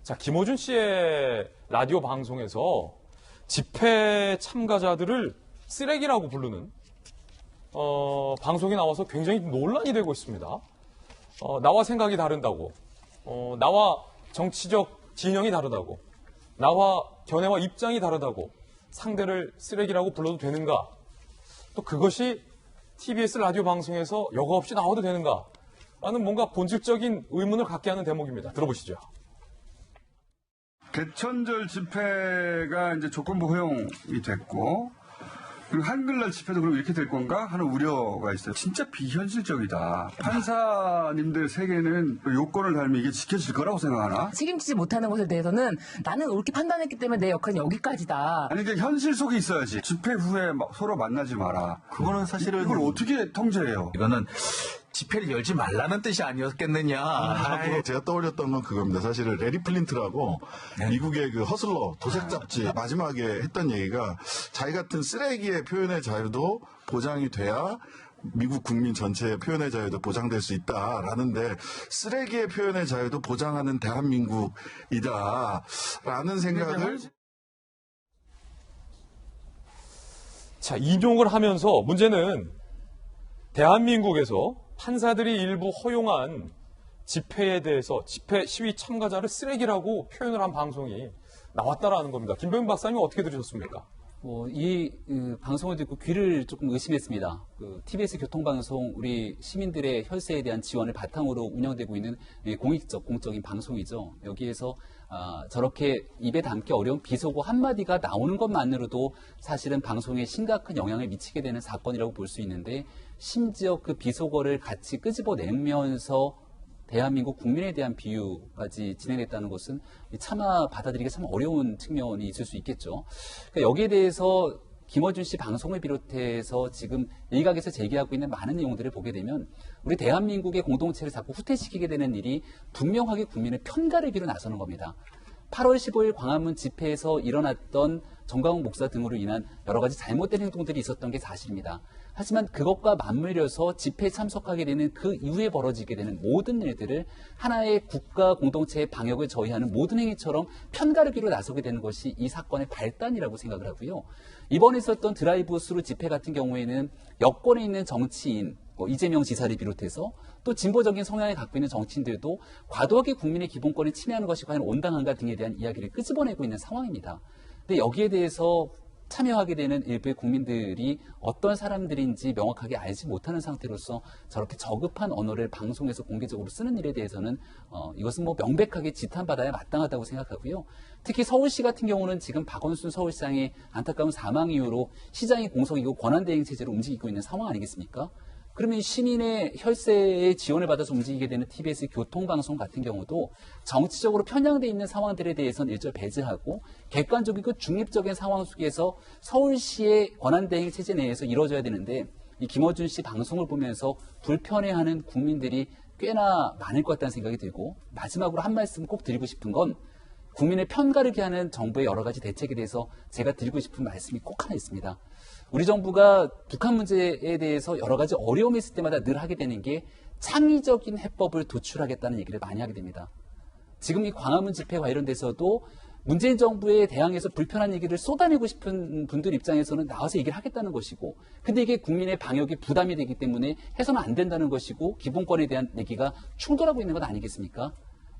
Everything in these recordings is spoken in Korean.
자, 김어준 씨의 라디오 방송에서 집회 참가자들을 쓰레기라고 부르는 방송이 나와서 굉장히 논란이 되고 있습니다. 나와 생각이 다른다고, 나와 정치적 진영이 다르다고, 나와 견해와 입장이 다르다고 상대를 쓰레기라고 불러도 되는가? 또 그것이 TBS 라디오 방송에서 여과 없이 나와도 되는가? 라는 뭔가 본질적인 의문을 갖게 하는 대목입니다. 들어보시죠. 개천절 집회가 이제 조건부 허용이 됐고, 그리고 한글날 집회도 그럼 이렇게 될 건가 하는 우려가 있어요. 진짜 비현실적이다. 판사님들 세계는 요건을 달면 이게 지켜질 거라고 생각하나? 책임지지 못하는 것에 대해서는 나는 옳게 판단했기 때문에 내 역할은 여기까지다. 아니, 그러니까 현실 속에 있어야지. 집회 후에 서로 만나지 마라. 그거는 사실은 이걸 어떻게 통제해요? 이거는 집회를 열지 말라는 뜻이 아니었겠느냐. 제가 떠올렸던 건 그겁니다. 사실은 레리 플린트라고 미국의 그 허슬러 도색 잡지 마지막에 했던 얘기가 자기 같은 쓰레기의 표현의 자유도 보장이 돼야 미국 국민 전체의 표현의 자유도 보장될 수 있다라는데 쓰레기의 표현의 자유도 보장하는 대한민국이다라는 생각을 자, 인용을 하면서 문제는 대한민국에서 판사들이 일부 허용한 집회에 대해서 집회 시위 참가자를 쓰레기라고 표현을 한 방송이 나왔다라는 겁니다. 김병민 박사님 어떻게 들으셨습니까? 이 방송을 듣고 귀를 조금 의심했습니다. TBS 교통방송 우리 시민들의 혈세에 대한 지원을 바탕으로 운영되고 있는 공적인 방송이죠. 여기에서 저렇게 입에 담기 어려운 비속어 한마디가 나오는 것만으로도 사실은 방송에 심각한 영향을 미치게 되는 사건이라고 볼 수 있는데, 심지어 그 비속어를 같이 끄집어내면서 대한민국 국민에 대한 비유까지 진행했다는 것은 차마 받아들이기 참 어려운 측면이 있을 수 있겠죠. 그러니까 여기에 대해서 김어준 씨 방송을 비롯해서 지금 일각에서 제기하고 있는 많은 내용들을 보게 되면 우리 대한민국의 공동체를 자꾸 후퇴시키게 되는 일이 분명하게 국민을 편가르기로 나서는 겁니다. 8월 15일 광화문 집회에서 일어났던 정광훈 목사 등으로 인한 여러 가지 잘못된 행동들이 있었던 게 사실입니다. 하지만 그것과 맞물려서 집회에 참석하게 되는 그 이후에 벌어지게 되는 모든 일들을 하나의 국가 공동체의 방역을 저해하는 모든 행위처럼 편가르기로 나서게 되는 것이 이 사건의 발단이라고 생각을 하고요. 이번에 있었던 드라이브 스루 집회 같은 경우에는 여권에 있는 정치인, 이재명 지사를 비롯해서 또 진보적인 성향을 갖고 있는 정치인들도 과도하게 국민의 기본권을 침해하는 것이 과연 온당한가 등에 대한 이야기를 끄집어내고 있는 상황입니다. 근데 여기에 대해서 참여하게 되는 일부의 국민들이 어떤 사람들인지 명확하게 알지 못하는 상태로서 저렇게 저급한 언어를 방송에서 공개적으로 쓰는 일에 대해서는 이것은 명백하게 지탄받아야 마땅하다고 생각하고요. 특히 서울시 같은 경우는 지금 박원순 서울시장의 안타까운 사망 이후로 시장이 공석이고 권한대행 체제로 움직이고 있는 상황 아니겠습니까? 그러면 시민의 혈세의 지원을 받아서 움직이게 되는 TBS 교통방송 같은 경우도 정치적으로 편향되어 있는 상황들에 대해서는 일절 배제하고 객관적이고 중립적인 상황 속에서 서울시의 권한대행 체제 내에서 이루어져야 되는데, 이 김어준 씨 방송을 보면서 불편해하는 국민들이 꽤나 많을 것 같다는 생각이 들고, 마지막으로 한 말씀 꼭 드리고 싶은 건 국민을 편가르게 하는 정부의 여러 가지 대책에 대해서 제가 드리고 싶은 말씀이 꼭 하나 있습니다. 우리 정부가 북한 문제에 대해서 여러 가지 어려움이 있을 때마다 늘 하게 되는 게 창의적인 해법을 도출하겠다는 얘기를 많이 하게 됩니다. 지금 이 광화문 집회 관련돼서도 문재인 정부에 대항해서 불편한 얘기를 쏟아내고 싶은 분들 입장에서는 나와서 얘기를 하겠다는 것이고, 근데 이게 국민의 방역에 부담이 되기 때문에 해서는 안 된다는 것이고, 기본권에 대한 얘기가 충돌하고 있는 것 아니겠습니까?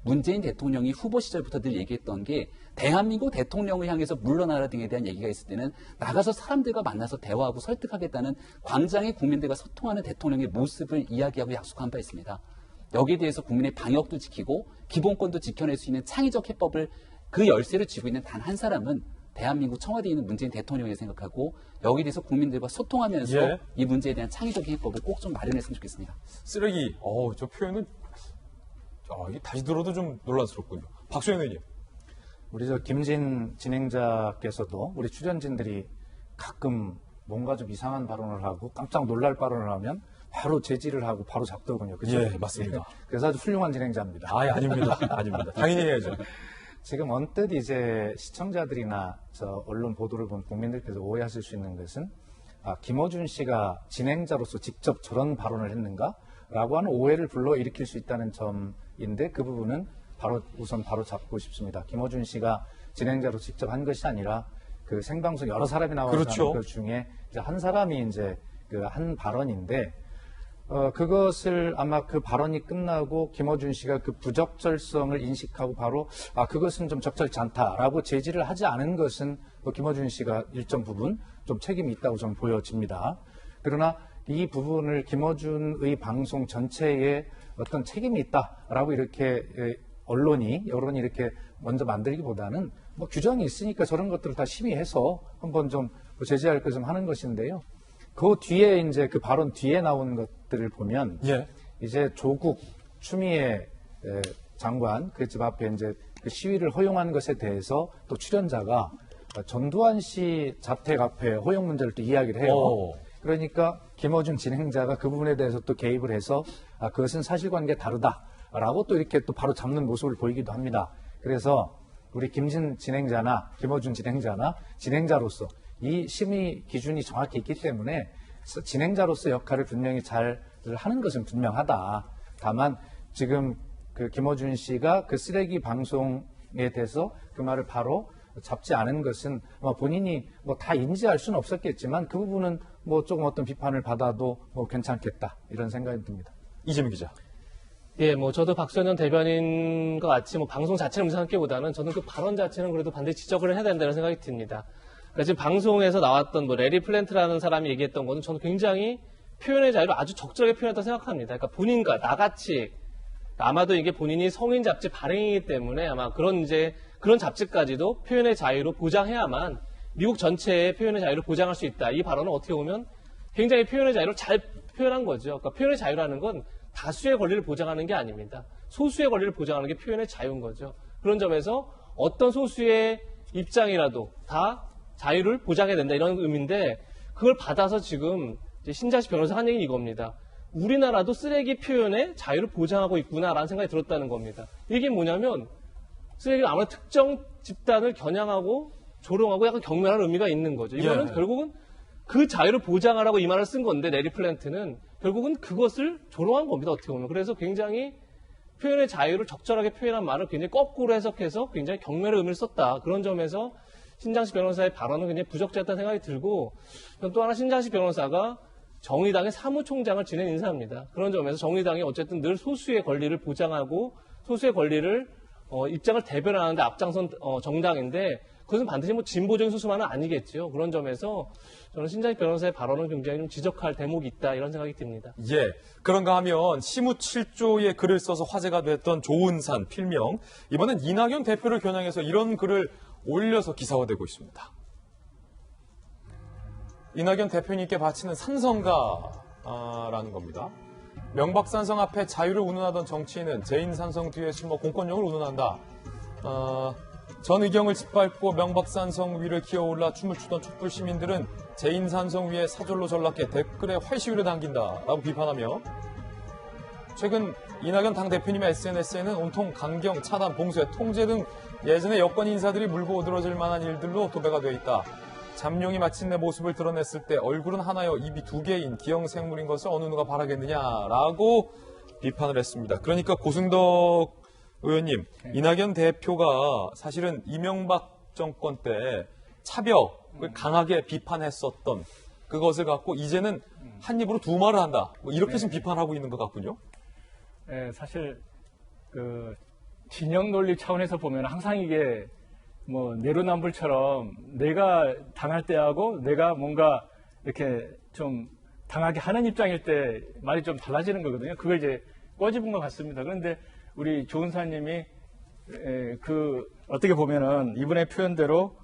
문재인 대통령이 후보 시절부터 늘 얘기했던 게 대한민국 대통령을 향해서 물러나라 등에 대한 얘기가 있을 때는 나가서 사람들과 만나서 대화하고 설득하겠다는 광장의 국민들과 소통하는 대통령의 모습을 이야기하고 약속한 바 있습니다. 여기에 대해서 국민의 방역도 지키고 기본권도 지켜낼 수 있는 창의적 해법을, 그 열쇠를 쥐고 있는 단 한 사람은 대한민국 청와대에 있는 문재인 대통령이라고 생각하고, 여기에 대해서 국민들과 소통하면서 이 문제에 대한 창의적인 해법을 꼭 좀 마련했으면 좋겠습니다. 쓰레기, 저 표현은 이게 다시 들어도 좀 논란스럽군요. 박수현 의원님. 우리 김진 진행자께서도 우리 출연진들이 가끔 뭔가 좀 이상한 발언을 하고 깜짝 놀랄 발언을 하면 바로 제지를 하고 바로 잡더군요. 그죠? 예, 맞습니다. 그래서 아주 훌륭한 진행자입니다. 아닙니다. 아닙니다. 당연히 해야죠. 지금 언뜻 이제 시청자들이나 언론 보도를 본 국민들께서 오해하실 수 있는 것은, 김어준 씨가 진행자로서 직접 저런 발언을 했는가? 라고 하는 오해를 불러일으킬 수 있다는 점인데, 그 부분은 우선 바로 잡고 싶습니다. 김어준 씨가 진행자로 직접 한 것이 아니라 그 생방송 여러 사람이 나와서 그렇죠. 하는 것 중에 이제 한 사람이 이제 그 한 발언인데 그것을 아마 그 발언이 끝나고 김어준 씨가 그 부적절성을 인식하고 바로 그것은 좀 적절치 않다라고 제지를 하지 않은 것은 김어준 씨가 일정 부분 좀 책임이 있다고 저는 보여집니다. 그러나 이 부분을 김어준의 방송 전체에 어떤 책임이 있다라고 이렇게 여론이 이렇게 먼저 만들기보다는 뭐 규정이 있으니까 저런 것들을 다 심의해서 한번 좀 제재할 것 좀 하는 것인데요. 그 뒤에 이제 그 발언 뒤에 나온 것들을 보면 예. 이제 조국 추미애 장관 그 집 앞에 이제 그 시위를 허용한 것에 대해서 또 출연자가 전두환 씨 자택 앞에 허용 문제를 또 이야기를 해요. 오. 그러니까 김어준 진행자가 그 부분에 대해서 또 개입을 해서 그것은 사실관계 다르다라고 또 이렇게 또 바로 잡는 모습을 보이기도 합니다. 그래서 우리 김어준 진행자나 진행자로서 이 심의 기준이 정확히 있기 때문에 진행자로서 역할을 분명히 잘 하는 것은 분명하다. 다만 지금 그 김어준 씨가 그 쓰레기 방송에 대해서 그 말을 바로 잡지 않은 것은 본인이 뭐 다 인지할 수는 없었겠지만 그 부분은 뭐 조금 어떤 비판을 받아도 뭐 괜찮겠다 이런 생각이 듭니다. 이재명 기자. 예, 뭐 저도 박수현 대변인과 같이 뭐 방송 자체를 문제삼기보다는 저는 그 발언 자체는 그래도 반드시 지적을 해야 된다는 생각이 듭니다. 그러니까 지금 방송에서 나왔던 뭐 레리 플랜트라는 사람이 얘기했던 거는 저는 굉장히 표현의 자유를 아주 적절하게 표현했다고 생각합니다. 그러니까 본인과 나같이 아마도 이게 본인이 성인 잡지 발행이기 때문에 아마 그런 잡지까지도 표현의 자유로 보장해야만 미국 전체의 표현의 자유를 보장할 수 있다. 이 발언은 어떻게 보면 굉장히 표현의 자유를 잘 표현한 거죠. 그러니까 표현의 자유라는 건 다수의 권리를 보장하는 게 아닙니다. 소수의 권리를 보장하는 게 표현의 자유인 거죠. 그런 점에서 어떤 소수의 입장이라도 다 자유를 보장해야 된다 이런 의미인데 그걸 받아서 지금 이제 신자식 변호사 한 얘기는 이겁니다. 우리나라도 쓰레기 표현의 자유를 보장하고 있구나라는 생각이 들었다는 겁니다. 이게 뭐냐면 쓰레기는 아무래도 특정 집단을 겨냥하고 조롱하고 약간 경멸하는 의미가 있는 거죠. 이거는 결국은 그 자유를 보장하라고 이 말을 쓴 건데 레리 플랜트는 결국은 그것을 조롱한 겁니다. 어떻게 보면. 그래서 굉장히 표현의 자유를 적절하게 표현한 말을 굉장히 거꾸로 해석해서 굉장히 경멸의 의미를 썼다. 그런 점에서 신장식 변호사의 발언은 굉장히 부적절했다는 생각이 들고 또 하나 신장식 변호사가 정의당의 사무총장을 지낸 인사입니다. 그런 점에서 정의당이 어쨌든 늘 소수의 권리를 보장하고 소수의 권리를 입장을 대변하는데 앞장선 정당인데 그것은 반드시 뭐 진보적인 소수만은 아니겠죠. 그런 점에서 저는 신장식 변호사의 발언은 굉장히 좀 지적할 대목이 있다 이런 생각이 듭니다. 예. 그런가 하면 시무 7조의 글을 써서 화제가 됐던 조은산 필명 이번엔 이낙연 대표를 겨냥해서 이런 글을 올려서 기사화되고 있습니다. 이낙연 대표님께 바치는 산성가라는 겁니다. 명박산성 앞에 자유를 운운하던 정치인은 제인산성 뒤에 숨어 공권력을 운운한다. 전 의경을 짓밟고 명박산성 위를 기어올라 춤을 추던 촛불 시민들은 제인산성 위에 사절로 전락해 댓글에 활시위를 당긴다라고 비판하며 최근 이낙연 당대표님의 SNS에는 온통 강경, 차단, 봉쇄, 통제 등 예전의 여권 인사들이 물고 늘어질 만한 일들로 도배가 되어 있다. 잠룡이 마침내 모습을 드러냈을 때 얼굴은 하나여 입이 두 개인 기형생물인 것을 어느 누가 바라겠느냐라고 비판을 했습니다. 그러니까 고승덕 의원님, 이낙연 대표가 사실은 이명박 정권 때 차벽을 강하게 비판했었던 그것을 갖고 이제는 한 입으로 두 말을 한다. 뭐 이렇게 지금 비판하고 있는 것 같군요. 네, 사실 그 진영 논리 차원에서 보면 항상 이게 뭐 내로남불처럼 내가 당할 때하고 내가 뭔가 이렇게 좀 당하게 하는 입장일 때 말이 좀 달라지는 거거든요. 그걸 이제 꼬집은 것 같습니다. 그런데 우리 조은사님이 그 어떻게 보면은 이분의 표현대로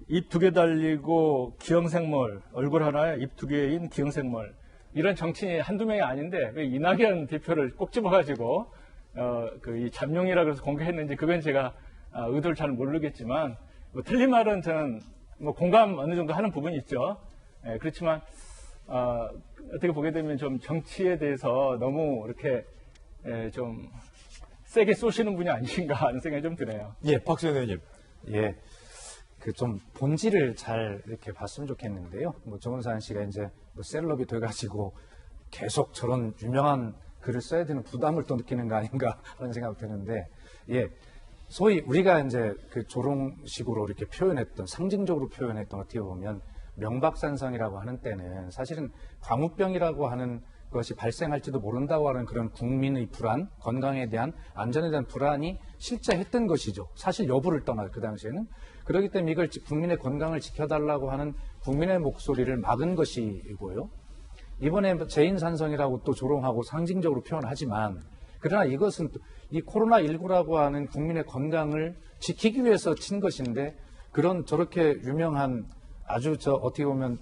입 두 개 달리고 기형생물 얼굴 하나에 입 두 개인 기형생물 이런 정치인이 한두 명이 아닌데 왜 이낙연 대표를 꼭 집어가지고 그 이 잠룡이라 그래서 공개했는지 그건 제가 의도를 잘 모르겠지만 뭐 틀린 말은 저는 뭐 공감 어느 정도 하는 부분이 있죠. 그렇지만 어떻게 보게 되면 좀 정치에 대해서 너무 이렇게 좀 세게 쏘시는 분이 아니신가 하는 생각이 좀 드네요. 예, 박수현 의원님. 예, 그 좀 본질을 잘 이렇게 봤으면 좋겠는데요. 뭐 정은산 씨가 이제 뭐 셀럽이 돼가지고 계속 저런 유명한 글을 써야 되는 부담을 또 느끼는 거 아닌가 하는 생각이 드는데, 예. 소위 우리가 이제 그 조롱식으로 이렇게 표현했던, 상징적으로 표현했던 어떻게 보면 명박산성이라고 하는 때는 사실은 광우병이라고 하는 것이 발생할지도 모른다고 하는 그런 국민의 불안, 건강에 대한 안전에 대한 불안이 실제 했던 것이죠. 사실 여부를 떠나 그 당시에는. 그렇기 때문에 이걸 국민의 건강을 지켜달라고 하는 국민의 목소리를 막은 것이고요. 이번에 재인산성이라고 또 조롱하고 상징적으로 표현하지만, 그러나 이것은 이 코로나19라고 하는 국민의 건강을 지키기 위해서 친 것인데, 그런 저렇게 유명한 아주 어떻게 보면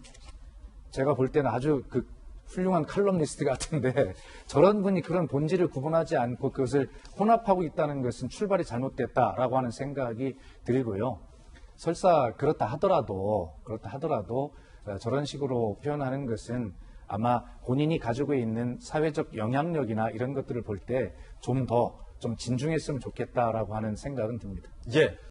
제가 볼 때는 아주 그 훌륭한 칼럼니스트 같은데, 저런 분이 그런 본질을 구분하지 않고 그것을 혼합하고 있다는 것은 출발이 잘못됐다라고 하는 생각이 들고요. 설사 그렇다 하더라도 저런 식으로 표현하는 것은 아마 본인이 가지고 있는 사회적 영향력이나 이런 것들을 볼 때 좀 더 진중했으면 좋겠다라고 하는 생각은 듭니다. 예.